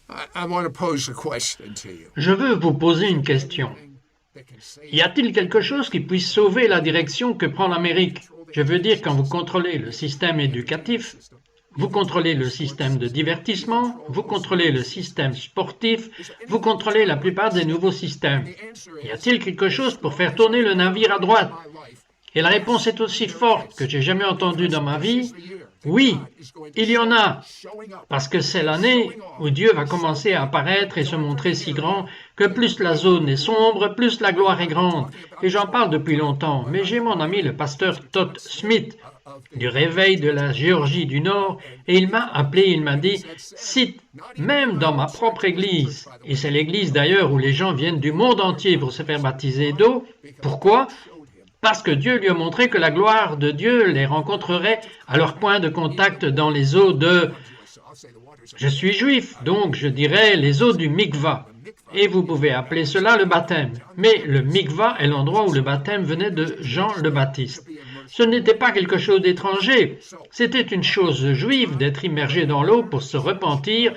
I want to pose a question to you. Je veux vous poser une question. Y a-t-il quelque chose qui puisse sauver la direction que prend l'Amérique? Je veux dire, quand vous contrôlez le système éducatif, vous contrôlez le système de divertissement, vous contrôlez le système sportif, vous contrôlez la plupart des nouveaux systèmes. Y a-t-il quelque chose pour faire tourner le navire à droite? Et la réponse est aussi forte que j'ai jamais entendue dans ma vie. Oui, il y en a, parce que c'est l'année où Dieu va commencer à apparaître et se montrer si grand que plus la zone est sombre, plus la gloire est grande. Et j'en parle depuis longtemps, mais j'ai mon ami le pasteur Todd Smith du Réveil de la Géorgie du Nord, et il m'a appelé, il m'a dit, cite, même dans ma propre église, et c'est l'église d'ailleurs où les gens viennent du monde entier pour se faire baptiser d'eau. Pourquoi? Parce que Dieu lui a montré que la gloire de Dieu les rencontrerait à leur point de contact dans les eaux de... Je suis juif, donc je dirais les eaux du mikva. Et vous pouvez appeler cela le baptême. Mais le mikva est l'endroit où le baptême venait de Jean le Baptiste. Ce n'était pas quelque chose d'étranger. C'était une chose juive d'être immergé dans l'eau pour se repentir.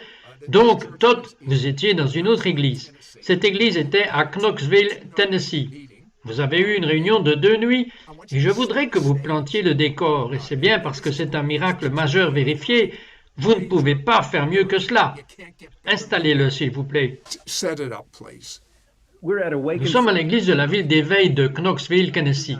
Donc, Todd, vous étiez dans une autre église. Cette église était à Knoxville, Tennessee. Vous avez eu une réunion de 2 nuits et je voudrais que vous plantiez le décor. Et c'est bien parce que c'est un miracle majeur vérifié. Vous ne pouvez pas faire mieux que cela. Installez-le, s'il vous plaît. Nous sommes à l'église de la ville d'éveil de Knoxville, Tennessee.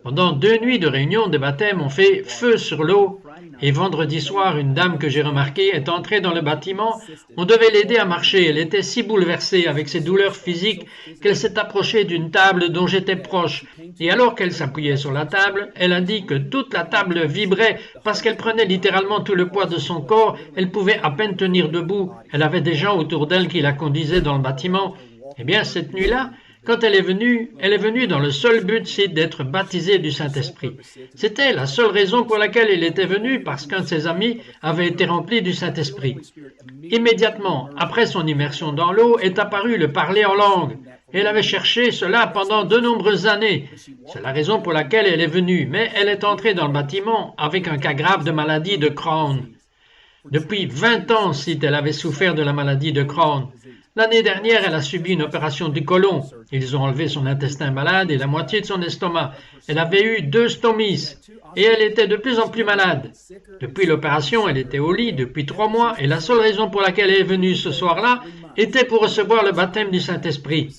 Pendant 2 nuits de réunion de baptême, on fait feu sur l'eau. Et vendredi soir, une dame que j'ai remarquée est entrée dans le bâtiment. On devait l'aider à marcher. Elle était si bouleversée avec ses douleurs physiques qu'elle s'est approchée d'une table dont j'étais proche. Et alors qu'elle s'appuyait sur la table, elle a dit que toute la table vibrait parce qu'elle prenait littéralement tout le poids de son corps. Elle pouvait à peine tenir debout. Elle avait des gens autour d'elle qui la conduisaient dans le bâtiment. Eh bien, cette nuit-là, quand elle est venue dans le seul but, c'est d'être baptisée du Saint-Esprit. C'était la seule raison pour laquelle elle était venue, parce qu'un de ses amis avait été rempli du Saint-Esprit. Immédiatement, après son immersion dans l'eau, est apparu le parler en langue. Elle avait cherché cela pendant de nombreuses années. C'est la raison pour laquelle elle est venue, mais elle est entrée dans le bâtiment avec un cas grave de maladie de Crohn. Depuis 20 ans, si elle avait souffert de la maladie de Crohn. L'année dernière, elle a subi une opération du côlon. Ils ont enlevé son intestin malade et la moitié de son estomac. Elle avait eu 2 stomies et elle était de plus en plus malade. Depuis l'opération, elle était au lit depuis 3 mois et la seule raison pour laquelle elle est venue ce soir-là était pour recevoir le baptême du Saint-Esprit.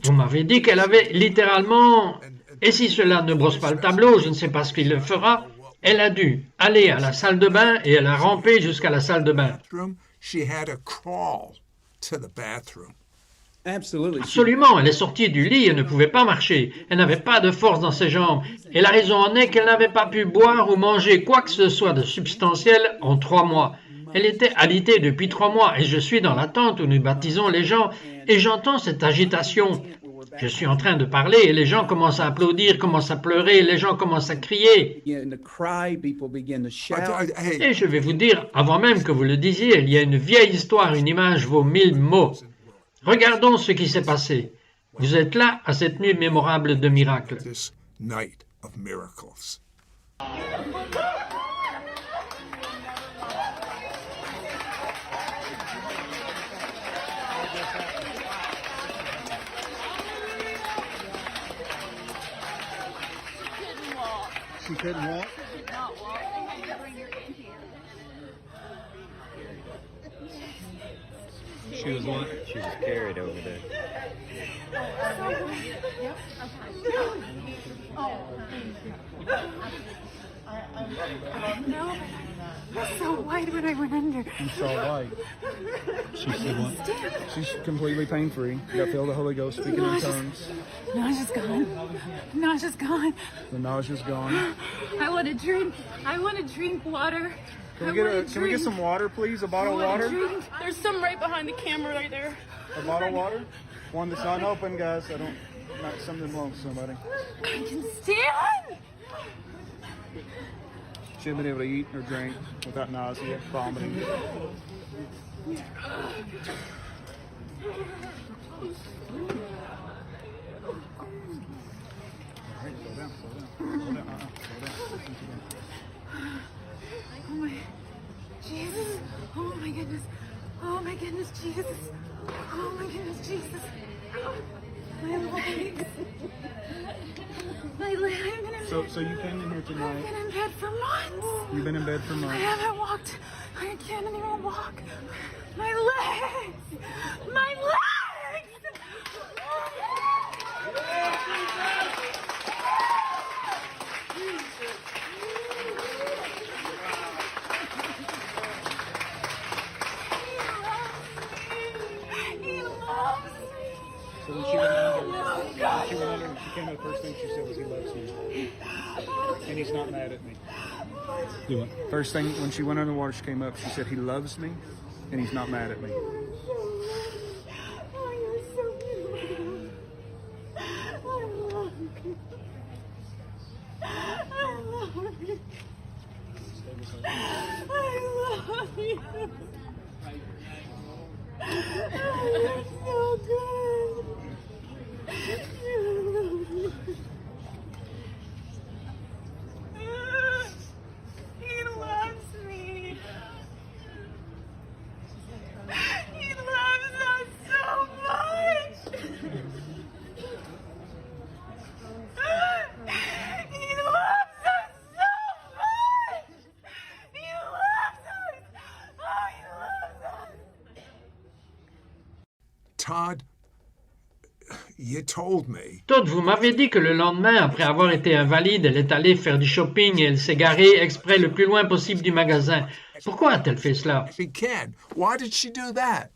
Vous m'avez dit qu'elle avait littéralement, et si cela ne brosse pas le tableau, je ne sais pas ce qu'il le fera, elle a dû aller à la salle de bain et elle a rampé jusqu'à la salle de bain. Absolument, elle est sortie du lit et ne pouvait pas marcher. Elle n'avait pas de force dans ses jambes. Et la raison en est qu'elle n'avait pas pu boire ou manger quoi que ce soit de substantiel en 3 mois. Elle était alitée depuis 3 mois et je suis dans la tente où nous baptisons les gens et j'entends cette agitation. Je suis en train de parler et les gens commencent à applaudir, commencent à pleurer, les gens commencent à crier. Et je vais vous dire, avant même que vous le disiez, il y a une vieille histoire, une image vaut 1000 mots. Regardons ce qui s'est passé. Vous êtes là à cette nuit mémorable de miracles. She couldn't walk. She was what? She was carried over there. No. I was so white when I went under. You saw white. She said what? She's completely pain-free. You got filled with the Holy Ghost, speaking in tongues. Nausea's gone. Nausea's gone. The nausea's gone. I want to drink. I want to drink water. Can we get some water, please? A bottle of water? There's some right behind the camera right there. A bottle of water? One that's unopened, guys. Not something belongs to somebody. I can stand. She hasn't been able to eat or drink without nausea, vomiting. Alright, slow down. Slow down. Oh my Jesus. Oh my goodness. Oh my goodness, Jesus. Oh my goodness, Jesus. My legs. My legs. So you came in here I've tonight. been in bed for months. You've been in bed for I months. haven't walked. I can't even walk. My legs. My legs. He loves me. So when she went under, she came up, the first thing she said was, "He loves me, and he's not mad at me." First thing when she went underwater, she came up. She said, "He loves me, and he's not mad at me." Oh, you're so beautiful. I love you. I love you. I love you. You're so good. You love me. He loves me. He loves us so much. He loves us so much. He loves us. Oh, he loves us. Todd, you told me. Todd, vous m'avez dit que le lendemain, après avoir été invalide, elle est allée faire du shopping et elle s'est garée exprès le plus loin possible du magasin. Pourquoi a-t-elle fait cela? She can. Why did she do that?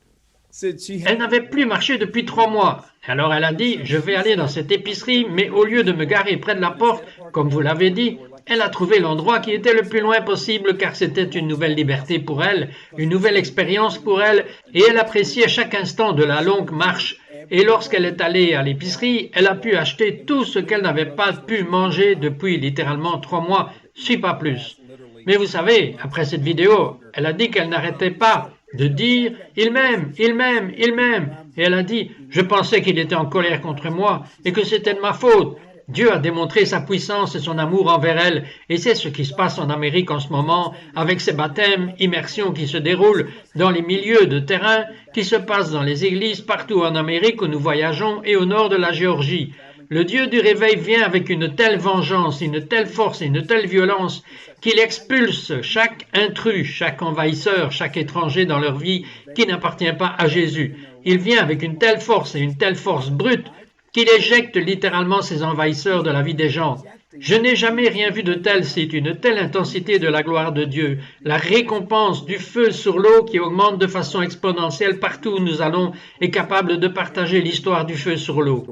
Elle n'avait plus marché depuis 3 mois. Alors elle a dit, je vais aller dans cette épicerie, mais au lieu de me garer près de la porte, comme vous l'avez dit, elle a trouvé l'endroit qui était le plus loin possible car c'était une nouvelle liberté pour elle, une nouvelle expérience pour elle, et elle appréciait chaque instant de la longue marche. Et lorsqu'elle est allée à l'épicerie, elle a pu acheter tout ce qu'elle n'avait pas pu manger depuis littéralement 3 mois, si pas plus. Mais vous savez, après cette vidéo, elle a dit qu'elle n'arrêtait pas de dire « Il m'aime, il m'aime, il m'aime ». Et elle a dit « Je pensais qu'il était en colère contre moi et que c'était de ma faute ». Dieu a démontré sa puissance et son amour envers elle, et c'est ce qui se passe en Amérique en ce moment, avec ces baptêmes, immersions qui se déroulent dans les milieux de terrain, qui se passent dans les églises partout en Amérique où nous voyageons et au nord de la Géorgie. Le Dieu du réveil vient avec une telle vengeance, une telle force et une telle violence qu'il expulse chaque intrus, chaque envahisseur, chaque étranger dans leur vie qui n'appartient pas à Jésus. Il vient avec une telle force et une telle force brute qu'il éjecte littéralement ces envahisseurs de la vie des gens. Je n'ai jamais rien vu de tel, c'est une telle intensité de la gloire de Dieu, la récompense du feu sur l'eau qui augmente de façon exponentielle partout où nous allons est capable de partager l'histoire du feu sur l'eau.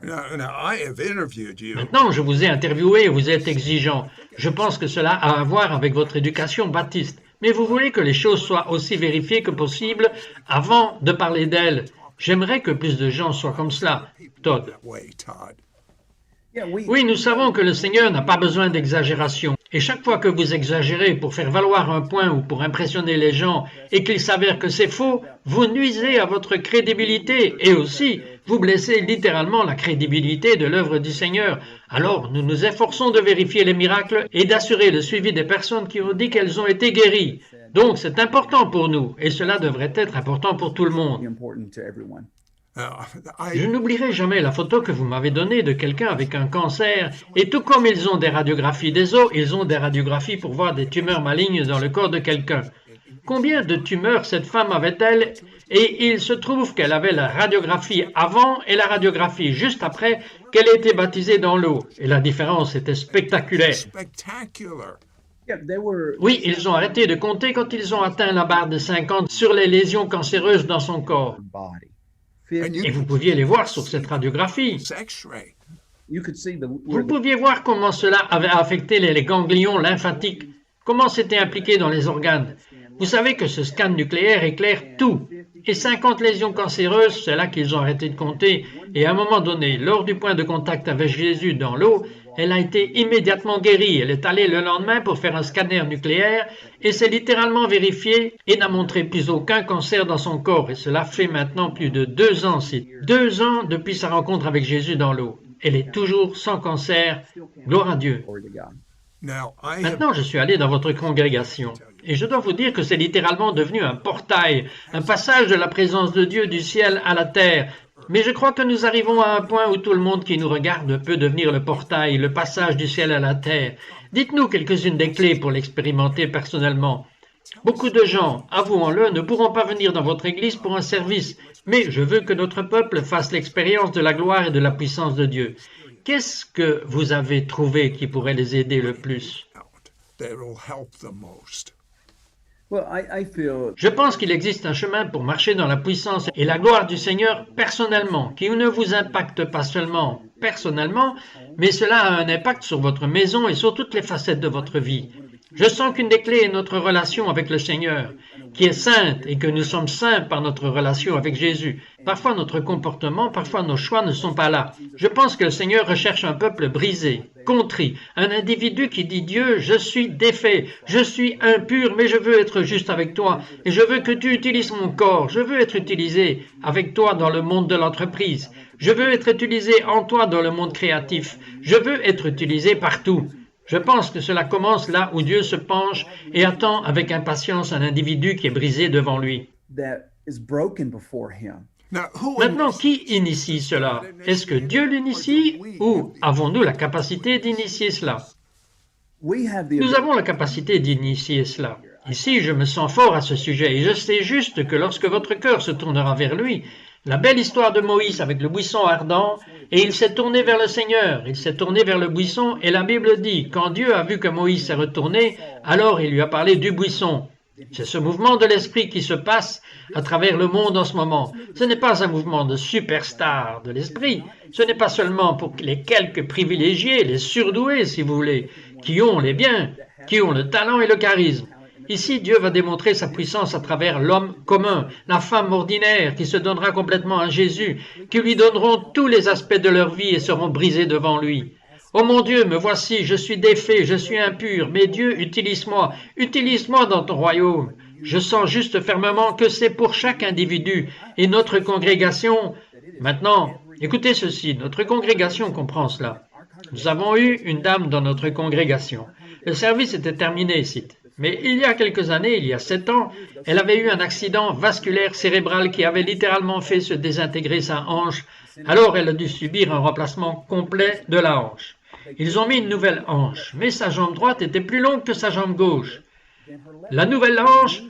Now, I have interviewed you. Maintenant, je vous ai interviewé et vous êtes exigeant. Je pense que cela a à voir avec votre éducation baptiste. Mais vous voulez que les choses soient aussi vérifiées que possible avant de parler d'elles. J'aimerais que plus de gens soient comme cela, Todd. Way, Todd. Oui, nous savons que le Seigneur n'a pas besoin d'exagération. Et chaque fois que vous exagérez pour faire valoir un point ou pour impressionner les gens et qu'il s'avère que c'est faux, vous nuisez à votre crédibilité et aussi vous blessez littéralement la crédibilité de l'œuvre du Seigneur. Alors nous nous efforçons de vérifier les miracles et d'assurer le suivi des personnes qui ont dit qu'elles ont été guéries. Donc c'est important pour nous et cela devrait être important pour tout le monde. Je n'oublierai jamais la photo que vous m'avez donnée de quelqu'un avec un cancer. Et tout comme ils ont des radiographies des os, ils ont des radiographies pour voir des tumeurs malignes dans le corps de quelqu'un. Combien de tumeurs cette femme avait-elle? Et il se trouve qu'elle avait la radiographie avant et la radiographie juste après qu'elle ait été baptisée dans l'eau. Et la différence était spectaculaire. Spectacular. Oui, ils ont arrêté de compter quand ils ont atteint la barre de 50 sur les lésions cancéreuses dans son corps. Et vous pouviez les voir sur cette radiographie. X-ray. Vous pouviez voir comment cela avait affecté les ganglions lymphatiques, comment c'était impliqué dans les organes. Vous savez que ce scan nucléaire éclaire tout. Et 50 lésions cancéreuses, c'est là qu'ils ont arrêté de compter. Et à un moment donné, lors du point de contact avec Jésus dans l'eau, elle a été immédiatement guérie. Elle est allée le lendemain pour faire un scanner nucléaire et s'est littéralement vérifiée et n'a montré plus aucun cancer dans son corps. Et cela fait maintenant plus de 2 ans. C'est 2 ans depuis sa rencontre avec Jésus dans l'eau. Elle est toujours sans cancer. Gloire à Dieu. Now, I have Maintenant, je suis allé dans votre congrégation. Et je dois vous dire que c'est littéralement devenu un portail, un passage de la présence de Dieu du ciel à la terre. Mais je crois que nous arrivons à un point où tout le monde qui nous regarde peut devenir le portail, le passage du ciel à la terre. Dites-nous quelques-unes des clés pour l'expérimenter personnellement. Beaucoup de gens, avouons-le, ne pourront pas venir dans votre église pour un service, mais je veux que notre peuple fasse l'expérience de la gloire et de la puissance de Dieu. Qu'est-ce que vous avez trouvé qui pourrait les aider le plus? That'll help the most. Je pense qu'il existe un chemin pour marcher dans la puissance et la gloire du Seigneur personnellement, qui ne vous impacte pas seulement personnellement, mais cela a un impact sur votre maison et sur toutes les facettes de votre vie. Je sens qu'une des clés est notre relation avec le Seigneur, qui est sainte et que nous sommes saints par notre relation avec Jésus. Parfois notre comportement, parfois nos choix ne sont pas là. Je pense que le Seigneur recherche un peuple brisé, contrit, un individu qui dit Dieu, je suis défait, je suis impur, mais je veux être juste avec toi et je veux que tu utilises mon corps, je veux être utilisé avec toi dans le monde de l'entreprise, je veux être utilisé en toi dans le monde créatif, je veux être utilisé partout. Je pense que cela commence là où Dieu se penche et attend avec impatience un individu qui est brisé devant lui. Maintenant, qui initie cela? Est-ce que Dieu l'initie ou avons-nous la capacité d'initier cela? Nous avons la capacité d'initier cela. Ici, je me sens fort à ce sujet et je sais juste que lorsque votre cœur se tournera vers lui, la belle histoire de Moïse avec le buisson ardent, et il s'est tourné vers le Seigneur, il s'est tourné vers le buisson, et la Bible dit, quand Dieu a vu que Moïse s'est retourné, alors il lui a parlé du buisson. C'est ce mouvement de l'esprit qui se passe à travers le monde en ce moment. Ce n'est pas un mouvement de superstar de l'esprit, ce n'est pas seulement pour les quelques privilégiés, les surdoués si vous voulez, qui ont les biens, qui ont le talent et le charisme. Ici, Dieu va démontrer sa puissance à travers l'homme commun, la femme ordinaire qui se donnera complètement à Jésus, qui lui donneront tous les aspects de leur vie et seront brisés devant lui. Oh mon Dieu, me voici, je suis défait, je suis impur, mais Dieu, utilise-moi dans ton royaume. Je sens juste fermement que c'est pour chaque individu et notre congrégation. Maintenant, écoutez ceci, notre congrégation comprend cela. Nous avons eu une dame dans notre congrégation. Le service était terminé ici. Mais il y a quelques années, il y a 7 ans, elle avait eu un accident vasculaire cérébral qui avait littéralement fait se désintégrer sa hanche. Alors elle a dû subir un remplacement complet de la hanche. Ils ont mis une nouvelle hanche, mais sa jambe droite était plus longue que sa jambe gauche. La nouvelle hanche,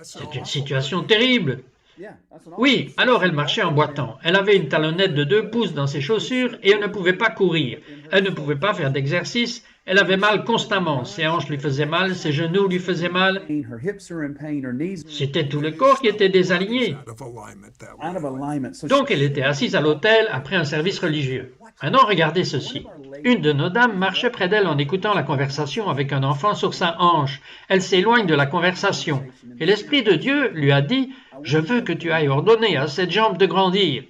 c'est une situation terrible. Oui, alors elle marchait en boitant. Elle avait une talonnette de 2 pouces dans ses chaussures et elle ne pouvait pas courir. Elle ne pouvait pas faire d'exercice. Elle avait mal constamment. Ses hanches lui faisaient mal, ses genoux lui faisaient mal. C'était tout le corps qui était désaligné. Donc elle était assise à l'autel après un service religieux. Maintenant, regardez ceci. Une de nos dames marchait près d'elle en écoutant la conversation avec un enfant sur sa hanche. Elle s'éloigne de la conversation. Et l'Esprit de Dieu lui a dit « Je veux que tu ailles ordonner à cette jambe de grandir. »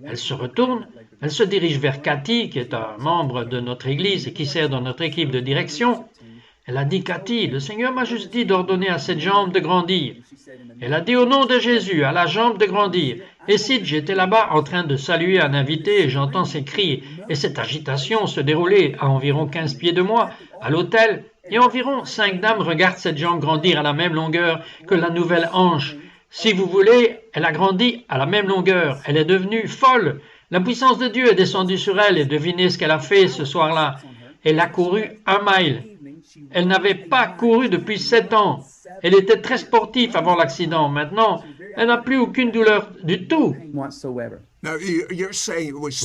Elle se retourne, elle se dirige vers Cathy, qui est un membre de notre église et qui sert dans notre équipe de direction. Elle a dit « Cathy, le Seigneur m'a juste dit d'ordonner à cette jambe de grandir. » Elle a dit « Au nom de Jésus, à la jambe de grandir. » Et si j'étais là-bas en train de saluer un invité et j'entends ces cris et cette agitation se dérouler à environ 15 pieds de moi, à l'autel, et environ 5 dames regardent cette jambe grandir à la même longueur que la nouvelle hanche. Si vous voulez, elle a grandi à la même longueur. Elle est devenue folle. La puissance de Dieu est descendue sur elle et devinez ce qu'elle a fait ce soir-là. Elle a couru 1 mile. Elle n'avait pas couru depuis 7 ans. Elle était très sportive avant l'accident. Maintenant, elle n'a plus aucune douleur du tout. Vous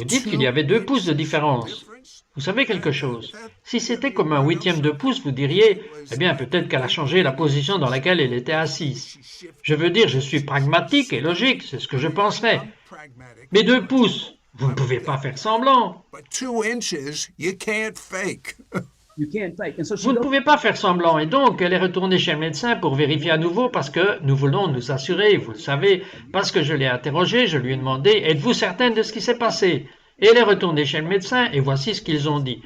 dites qu'il y avait 2 pouces de différence. Vous savez quelque chose? Si c'était comme un 1/8 de pouce, vous diriez, eh bien peut-être qu'elle a changé la position dans laquelle elle était assise. Je veux dire, je suis pragmatique et logique, c'est ce que je penserais. Mais 2 pouces, vous ne pouvez pas faire semblant. Vous ne pouvez pas faire semblant, et donc elle est retournée chez le médecin pour vérifier à nouveau parce que nous voulons nous assurer, vous le savez, parce que je l'ai interrogée, je lui ai demandé, êtes-vous certaine de ce qui s'est passé? Et elle est retournée chez le médecin, et voici ce qu'ils ont dit.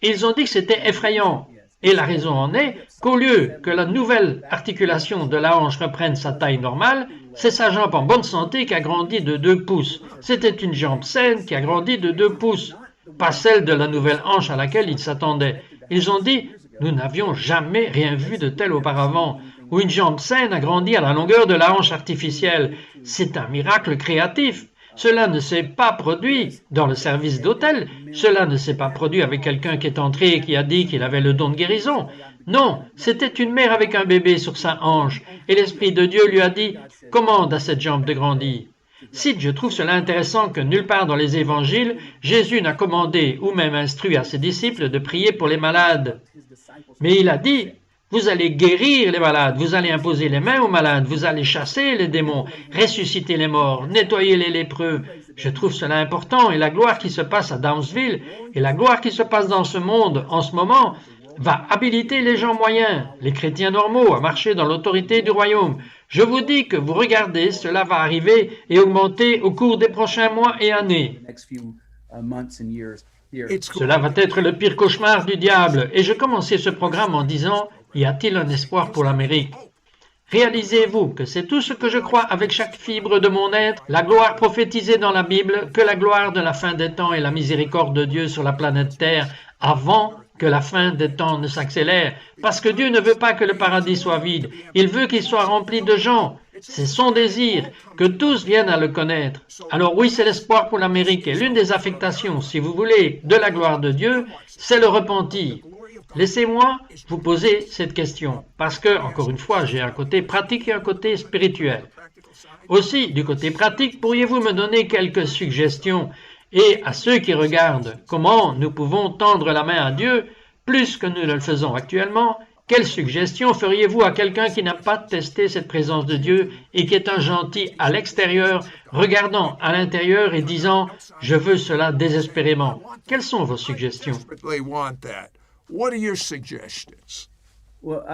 Ils ont dit que c'était effrayant, et la raison en est qu'au lieu que la nouvelle articulation de la hanche reprenne sa taille normale, c'est sa jambe en bonne santé qui a grandi de 2 pouces. C'était une jambe saine qui a grandi de 2 pouces, pas celle de la nouvelle hanche à laquelle ils s'attendaient. Ils ont dit, Nous n'avions jamais rien vu de tel auparavant, où une jambe saine a grandi à la longueur de la hanche artificielle. C'est un miracle créatif. Cela ne s'est pas produit dans le service d'hôtel, cela ne s'est pas produit avec quelqu'un qui est entré et qui a dit qu'il avait le don de guérison. Non, c'était une mère avec un bébé sur sa hanche, et l'Esprit de Dieu lui a dit « Commande à cette jambe de grandir ». Sid, je trouve cela intéressant que nulle part dans les évangiles, Jésus n'a commandé ou même instruit à ses disciples de prier pour les malades. Mais il a dit « Vous allez guérir les malades, vous allez imposer les mains aux malades, vous allez chasser les démons, ressusciter les morts, nettoyer les lépreux. » Je trouve cela important, et la gloire qui se passe à Downsville et la gloire qui se passe dans ce monde en ce moment va habiliter les gens moyens, les chrétiens normaux, à marcher dans l'autorité du royaume. Je vous dis que vous regardez, cela va arriver et augmenter au cours des prochains mois et années. Cela va être le pire cauchemar du diable. Et je commençais ce programme en disant, y a-t-il un espoir pour l'Amérique? Réalisez-vous que c'est tout ce que je crois avec chaque fibre de mon être, la gloire prophétisée dans la Bible, que la gloire de la fin des temps et la miséricorde de Dieu sur la planète Terre avant que la fin des temps ne s'accélère, parce que Dieu ne veut pas que le paradis soit vide, il veut qu'il soit rempli de gens. C'est son désir, que tous viennent à le connaître. Alors oui, c'est l'espoir pour l'Amérique, et l'une des affectations, si vous voulez, de la gloire de Dieu, c'est le repentir. Laissez-moi vous poser cette question, parce que, encore une fois, j'ai un côté pratique et un côté spirituel. Aussi, du côté pratique, pourriez-vous me donner quelques suggestions? Et à ceux qui regardent, comment nous pouvons tendre la main à Dieu plus que nous ne le faisons actuellement? Quelles suggestions feriez-vous à quelqu'un qui n'a pas testé cette présence de Dieu et qui est un gentil à l'extérieur, regardant à l'intérieur et disant « Je veux cela désespérément ». Quelles sont vos suggestions?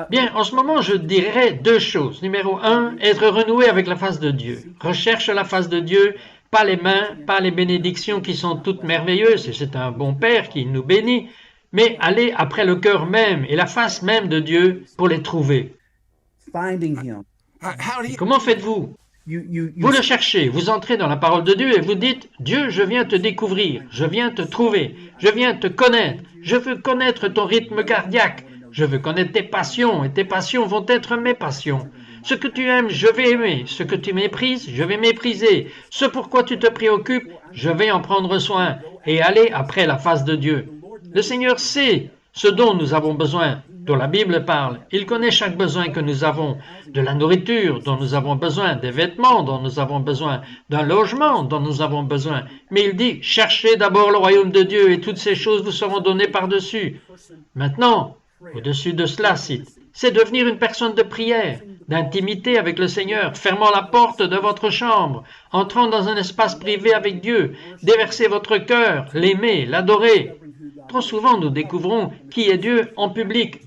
Bien, en ce moment, je dirais deux choses. Numéro 1, être renoué avec la face de Dieu. Recherche la face de Dieu, pas les mains, pas les bénédictions qui sont toutes merveilleuses, et c'est un bon Père qui nous bénit, mais aller après le cœur même et la face même de Dieu pour les trouver. Et comment faites-vous? Vous le cherchez, vous entrez dans la parole de Dieu et vous dites « Dieu, je viens te découvrir, je viens te trouver, je viens te connaître, je veux connaître ton rythme cardiaque, je veux connaître tes passions et tes passions vont être mes passions. Ce que tu aimes, je vais aimer, ce que tu méprises, je vais mépriser, ce pourquoi tu te préoccupes, je vais en prendre soin et aller après la face de Dieu. » Le Seigneur sait ce dont nous avons besoin, dont la Bible parle. Il connaît chaque besoin que nous avons, de la nourriture dont nous avons besoin, des vêtements dont nous avons besoin, d'un logement dont nous avons besoin. Mais il dit, cherchez d'abord le royaume de Dieu et toutes ces choses vous seront données par-dessus. Maintenant, au-dessus de cela, c'est devenir une personne de prière, d'intimité avec le Seigneur, fermant la porte de votre chambre, entrant dans un espace privé avec Dieu, déverser votre cœur, l'aimer, l'adorer. Trop souvent, nous découvrons qui est Dieu en public,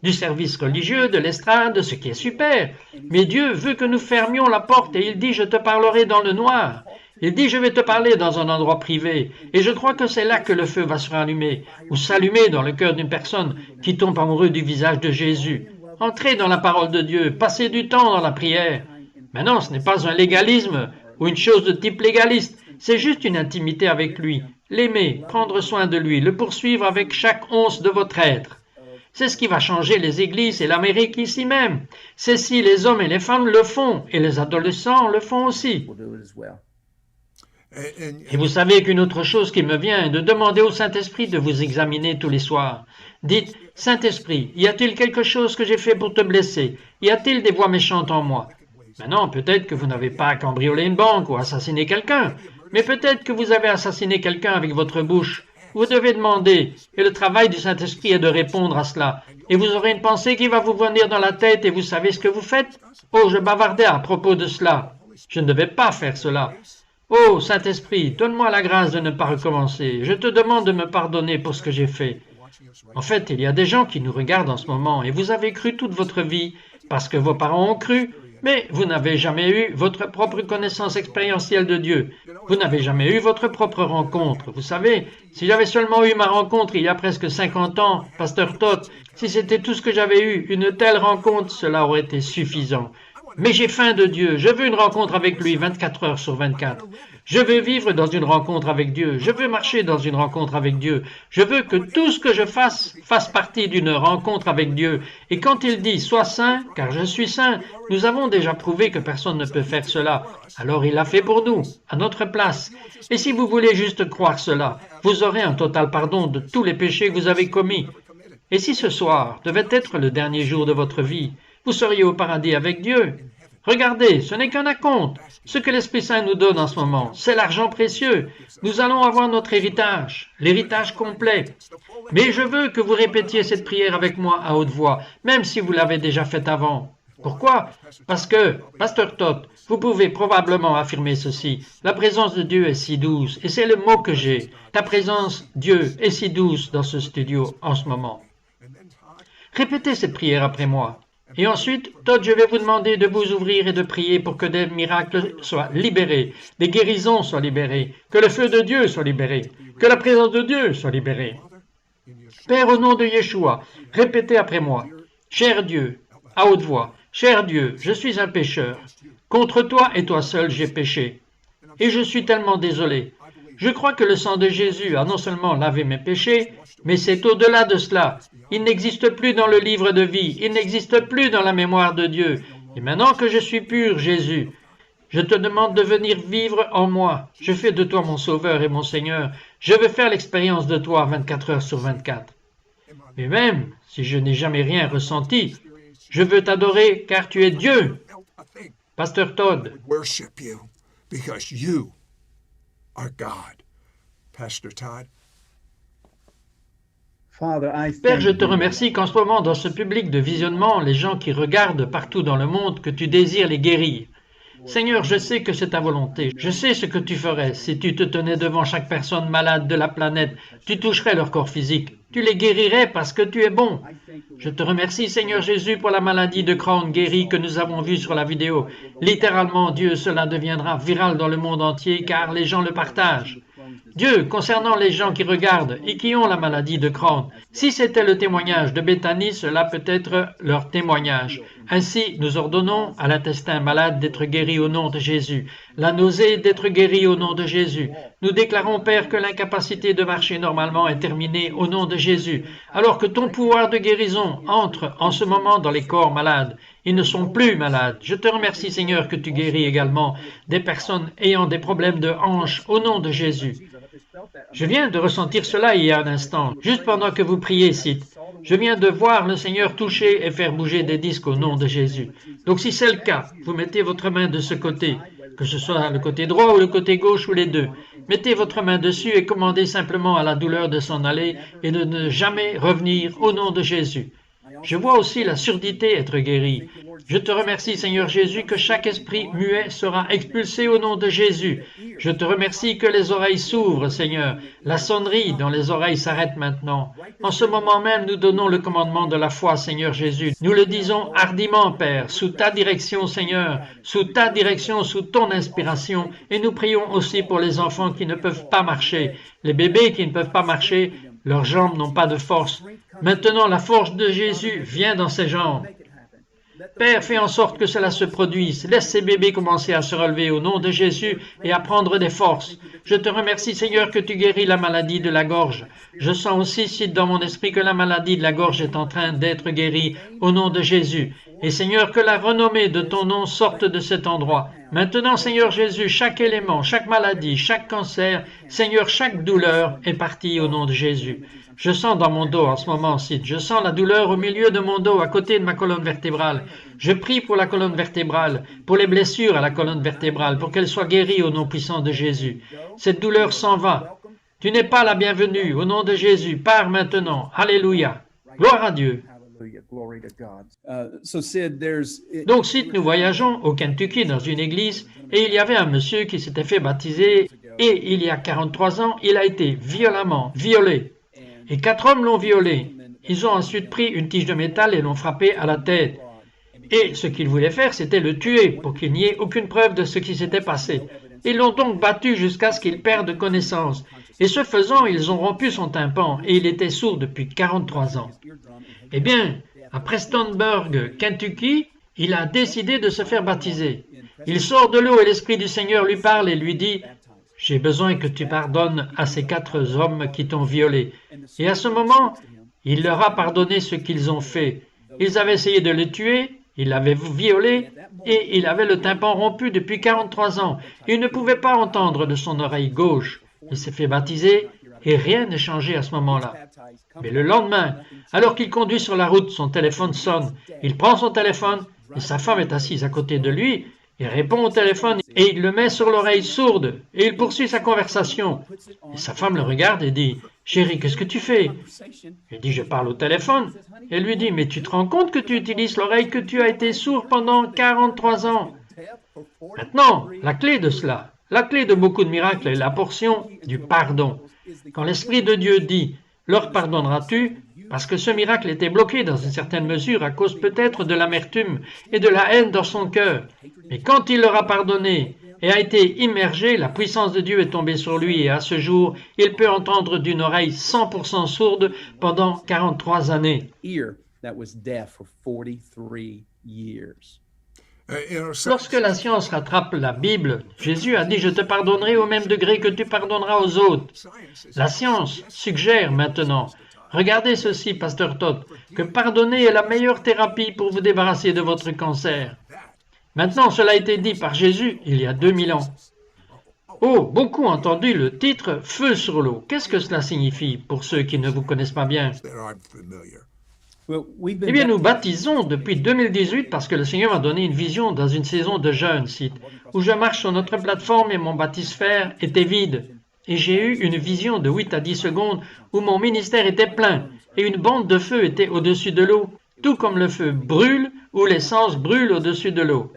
du service religieux, de l'estrade, ce qui est super. Mais Dieu veut que nous fermions la porte et il dit « Je te parlerai dans le noir ». Il dit « Je vais te parler dans un endroit privé ». Et je crois que c'est là que le feu va se rallumer, ou s'allumer dans le cœur d'une personne qui tombe amoureux du visage de Jésus. Entrez dans la parole de Dieu, passez du temps dans la prière. Maintenant, ce n'est pas un légalisme ou une chose de type légaliste, c'est juste une intimité avec lui. L'aimer, prendre soin de lui, le poursuivre avec chaque once de votre être. C'est ce qui va changer les églises et l'Amérique ici même. C'est si les hommes et les femmes le font, et les adolescents le font aussi. Et vous savez qu'une autre chose qui me vient est de demander au Saint-Esprit de vous examiner tous les soirs. Dites, Saint-Esprit, y a-t-il quelque chose que j'ai fait pour te blesser? Y a-t-il des voix méchantes en moi? Maintenant, peut-être que vous n'avez pas cambriolé une banque ou assassiné quelqu'un, mais peut-être que vous avez assassiné quelqu'un avec votre bouche. Vous devez demander, et le travail du Saint-Esprit est de répondre à cela. Et vous aurez une pensée qui va vous venir dans la tête et vous savez ce que vous faites? Oh, je bavardais à propos de cela. Je ne devais pas faire cela. Oh, Saint-Esprit, donne-moi la grâce de ne pas recommencer. Je te demande de me pardonner pour ce que j'ai fait. En fait, il y a des gens qui nous regardent en ce moment et vous avez cru toute votre vie parce que vos parents ont cru, mais vous n'avez jamais eu votre propre connaissance expérientielle de Dieu. Vous n'avez jamais eu votre propre rencontre. Vous savez, si j'avais seulement eu ma rencontre il y a presque 50 ans, Pasteur Todd, si c'était tout ce que j'avais eu, une telle rencontre, cela aurait été suffisant. Mais j'ai faim de Dieu. Je veux une rencontre avec lui 24 heures sur 24. Je veux vivre dans une rencontre avec Dieu. Je veux marcher dans une rencontre avec Dieu. Je veux que tout ce que je fasse partie d'une rencontre avec Dieu. Et quand il dit « Sois saint, car je suis saint », nous avons déjà prouvé que personne ne peut faire cela. Alors il l'a fait pour nous, à notre place. Et si vous voulez juste croire cela, vous aurez un total pardon de tous les péchés que vous avez commis. Et si ce soir devait être le dernier jour de votre vie, vous seriez au paradis avec Dieu. Regardez, ce n'est qu'un acompte. Ce que l'Esprit Saint nous donne en ce moment, c'est l'argent précieux. Nous allons avoir notre héritage, l'héritage complet. Mais je veux que vous répétiez cette prière avec moi à haute voix, même si vous l'avez déjà faite avant. Pourquoi? Parce que, Pasteur Todd, vous pouvez probablement affirmer ceci. La présence de Dieu est si douce, et c'est le mot que j'ai. Ta présence, Dieu, est si douce dans ce studio en ce moment. Répétez cette prière après moi. Et ensuite, Todd, je vais vous demander de vous ouvrir et de prier pour que des miracles soient libérés, des guérisons soient libérées, que le feu de Dieu soit libéré, que la présence de Dieu soit libérée. Père, au nom de Yeshua, répétez après moi. Cher Dieu, à haute voix, cher Dieu, je suis un pécheur. Contre toi et toi seul j'ai péché. Et je suis tellement désolé. Je crois que le sang de Jésus a non seulement lavé mes péchés, mais c'est au-delà de cela. Il n'existe plus dans le livre de vie, il n'existe plus dans la mémoire de Dieu. Et maintenant que je suis pur, Jésus, je te demande de venir vivre en moi. Je fais de toi mon Sauveur et mon Seigneur. Je veux faire l'expérience de toi 24 heures sur 24. Et même si je n'ai jamais rien ressenti, je veux t'adorer car tu es Dieu. Pasteur Todd. Worship you because you are God. Pastor Todd. Père, je te remercie qu'en ce moment, dans ce public de visionnement, les gens qui regardent partout dans le monde, que tu désires les guérir. Seigneur, je sais que c'est ta volonté. Je sais ce que tu ferais si tu te tenais devant chaque personne malade de la planète. Tu toucherais leur corps physique. Tu les guérirais parce que tu es bon. Je te remercie, Seigneur Jésus, pour la maladie de Crohn guérie que nous avons vue sur la vidéo. Littéralement, Dieu, cela deviendra viral dans le monde entier car les gens le partagent. Dieu, concernant les gens qui regardent et qui ont la maladie de Crohn, si c'était le témoignage de Bethany, cela peut être leur témoignage. Ainsi, nous ordonnons à l'intestin malade d'être guéri au nom de Jésus, la nausée d'être guérie au nom de Jésus. Nous déclarons, Père, que l'incapacité de marcher normalement est terminée au nom de Jésus, alors que ton pouvoir de guérison entre en ce moment dans les corps malades. Ils ne sont plus malades. Je te remercie, Seigneur, que tu guéris également des personnes ayant des problèmes de hanches au nom de Jésus. Je viens de ressentir cela il y a un instant, juste pendant que vous priez, Sid. Je viens de voir le Seigneur toucher et faire bouger des disques au nom de Jésus. Donc si c'est le cas, vous mettez votre main de ce côté, que ce soit le côté droit ou le côté gauche ou les deux. Mettez votre main dessus et commandez simplement à la douleur de s'en aller et de ne jamais revenir au nom de Jésus. Je vois aussi la surdité être guérie. Je te remercie, Seigneur Jésus, que chaque esprit muet sera expulsé au nom de Jésus. Je te remercie que les oreilles s'ouvrent, Seigneur. La sonnerie dans les oreilles s'arrête maintenant. En ce moment même, nous donnons le commandement de la foi, Seigneur Jésus. Nous le disons hardiment, Père, sous ta direction, Seigneur, sous ta direction, sous ton inspiration. Et nous prions aussi pour les enfants qui ne peuvent pas marcher, les bébés qui ne peuvent pas marcher, leurs jambes n'ont pas de force. Maintenant, la force de Jésus vient dans ses jambes. Père, fais en sorte que cela se produise. Laisse ces bébés commencer à se relever au nom de Jésus et à prendre des forces. Je te remercie, Seigneur, que tu guéris la maladie de la gorge. Je sens aussi, Sid, dans mon esprit que la maladie de la gorge est en train d'être guérie au nom de Jésus. Et Seigneur, que la renommée de ton nom sorte de cet endroit. Maintenant, Seigneur Jésus, chaque élément, chaque maladie, chaque cancer, Seigneur, chaque douleur est partie au nom de Jésus. Je sens dans mon dos en ce moment, Sid, je sens la douleur au milieu de mon dos, à côté de ma colonne vertébrale. Je prie pour la colonne vertébrale, pour les blessures à la colonne vertébrale, pour qu'elle soit guérie au nom puissant de Jésus. Cette douleur s'en va. Tu n'es pas la bienvenue, au nom de Jésus. Pars maintenant. Alléluia. Gloire à Dieu. Donc, Sid, nous voyageons au Kentucky dans une église et il y avait un monsieur qui s'était fait baptiser et il y a 43 ans, il a été violemment violé. Et 4 hommes l'ont violé. Ils ont ensuite pris une tige de métal et l'ont frappé à la tête. Et ce qu'ils voulaient faire, c'était le tuer pour qu'il n'y ait aucune preuve de ce qui s'était passé. Ils l'ont donc battu jusqu'à ce qu'il perde connaissance. Et ce faisant, ils ont rompu son tympan et il était sourd depuis 43 ans. Eh bien, à Prestonsburg, Kentucky, Il a décidé de se faire baptiser. Il sort de l'eau et l'Esprit du Seigneur lui parle et lui dit « J'ai besoin que tu pardonnes à ces 4 hommes qui t'ont violé. » Et à ce moment, il leur a pardonné ce qu'ils ont fait. Ils avaient essayé de le tuer, il l'avait violé et il avait le tympan rompu depuis 43 ans. Il ne pouvait pas entendre de son oreille gauche. Il s'est fait baptiser et rien n'est changé à ce moment-là. Mais le lendemain, alors qu'il conduit sur la route, son téléphone sonne. Il prend son téléphone et sa femme est assise à côté de lui. Il répond au téléphone et il le met sur l'oreille sourde et il poursuit sa conversation. Et sa femme le regarde et dit « Chérie, qu'est-ce que tu fais ?» Il dit « Je parle au téléphone. » Elle lui dit « Mais tu te rends compte que tu utilises l'oreille que tu as été sourd pendant 43 ans ?» Maintenant, la clé de cela, la clé de beaucoup de miracles est la portion du pardon. Quand l'Esprit de Dieu dit « Leur pardonneras-tu » parce que ce miracle était bloqué dans une certaine mesure à cause peut-être de l'amertume et de la haine dans son cœur. Mais quand il leur a pardonné et a été immergé, la puissance de Dieu est tombée sur lui et à ce jour, il peut entendre d'une oreille 100% sourde pendant 43 années. Lorsque la science rattrape la Bible, Jésus a dit « Je te pardonnerai au même degré que tu pardonneras aux autres ». La science suggère maintenant, regardez ceci, Pasteur Todd, que pardonner est la meilleure thérapie pour vous débarrasser de votre cancer. Maintenant, cela a été dit par Jésus il y a 2000 ans. Oh, beaucoup ont entendu le titre « Feu sur l'eau ». Qu'est-ce que cela signifie pour ceux qui ne vous connaissent pas bien? Eh bien, nous baptisons depuis 2018 parce que le Seigneur m'a donné une vision dans une saison de jeûne, où je marche sur notre plateforme et mon baptisphère était vide. Et j'ai eu une vision de 8 à 10 secondes où mon ministère était plein et une bande de feu était au-dessus de l'eau, tout comme le feu brûle ou l'essence brûle au-dessus de l'eau.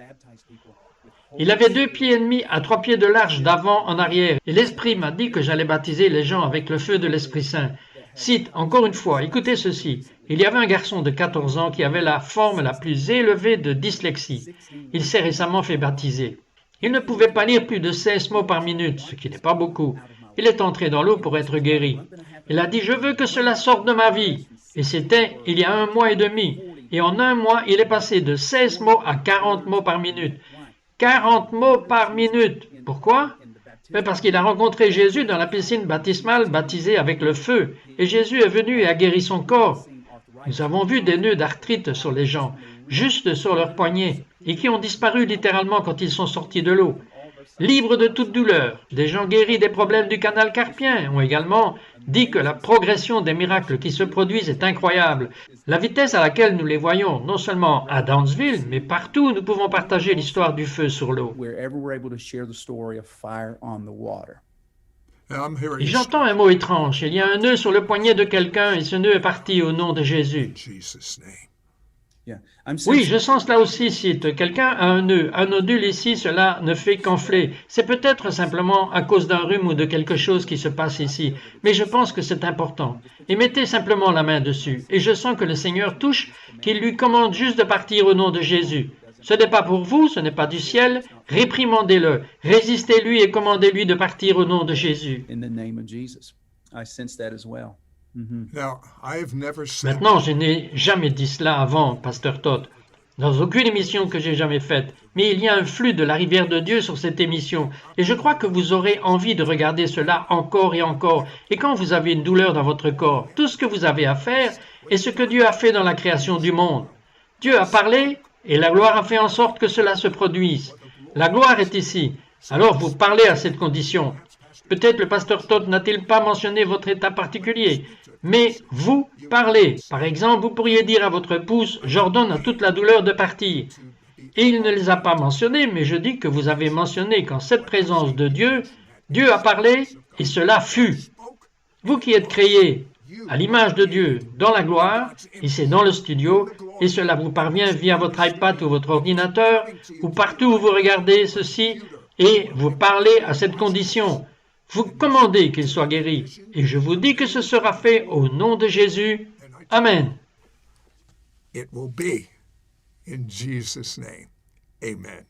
Il avait 2 pieds et demi à 3 pieds de large d'avant en arrière et l'Esprit m'a dit que j'allais baptiser les gens avec le feu de l'Esprit Saint. Cite, encore une fois, écoutez ceci. Il y avait un garçon de 14 ans qui avait la forme la plus élevée de dyslexie. Il s'est récemment fait baptiser. Il ne pouvait pas lire plus de 16 mots par minute, ce qui n'est pas beaucoup. Il est entré dans l'eau pour être guéri. Il a dit « Je veux que cela sorte de ma vie ». Et c'était il y a 1 mois et demi. Et en 1 mois, il est passé de 16 mots à 40 mots par minute. 40 mots par minute. Pourquoi? Parce qu'il a rencontré Jésus dans la piscine baptismale baptisée avec le feu. Et Jésus est venu et a guéri son corps. Nous avons vu des nœuds d'arthrite sur les gens, juste sur leurs poignets, et qui ont disparu littéralement quand ils sont sortis de l'eau. Libres de toute douleur, des gens guéris des problèmes du canal carpien ont également dit que la progression des miracles qui se produisent est incroyable. La vitesse à laquelle nous les voyons, non seulement à Downsville, mais partout où nous pouvons partager l'histoire du feu sur l'eau. Et j'entends un mot étrange. Il y a un nœud sur le poignet de quelqu'un et ce nœud est parti au nom de Jésus. Oui, je sens cela aussi, si quelqu'un a un nœud, un nodule ici, cela ne fait qu'enfler. C'est peut-être simplement à cause d'un rhume ou de quelque chose qui se passe ici, mais je pense que c'est important. Et mettez simplement la main dessus. Et je sens que le Seigneur touche, qu'il lui commande juste de partir au nom de Jésus. Ce n'est pas pour vous, ce n'est pas du ciel. Réprimandez-le, résistez-lui et commandez-lui de partir au nom de Jésus. Maintenant, je n'ai jamais dit cela avant, Pasteur Todd, dans aucune émission que j'ai jamais faite, mais il y a un flux de la rivière de Dieu sur cette émission, et je crois que vous aurez envie de regarder cela encore et encore, et quand vous avez une douleur dans votre corps, tout ce que vous avez à faire est ce que Dieu a fait dans la création du monde. Dieu a parlé, et la gloire a fait en sorte que cela se produise. La gloire est ici, alors vous parlez à cette condition. Peut-être le pasteur Todd n'a-t-il pas mentionné votre état particulier, mais vous parlez. Par exemple, vous pourriez dire à votre épouse « J'ordonne à toute la douleur de partir ». Et il ne les a pas mentionnés, mais je dis que vous avez mentionné qu'en cette présence de Dieu, Dieu a parlé et cela fut. Vous qui êtes créés à l'image de Dieu dans la gloire, ici dans le studio, et cela vous parvient via votre iPad ou votre ordinateur, ou partout où vous regardez ceci, et vous parlez à cette condition. Vous commandez qu'il soit guéri, et je vous dis que ce sera fait au nom de Jésus. Amen. It will be in Jesus' name. Amen.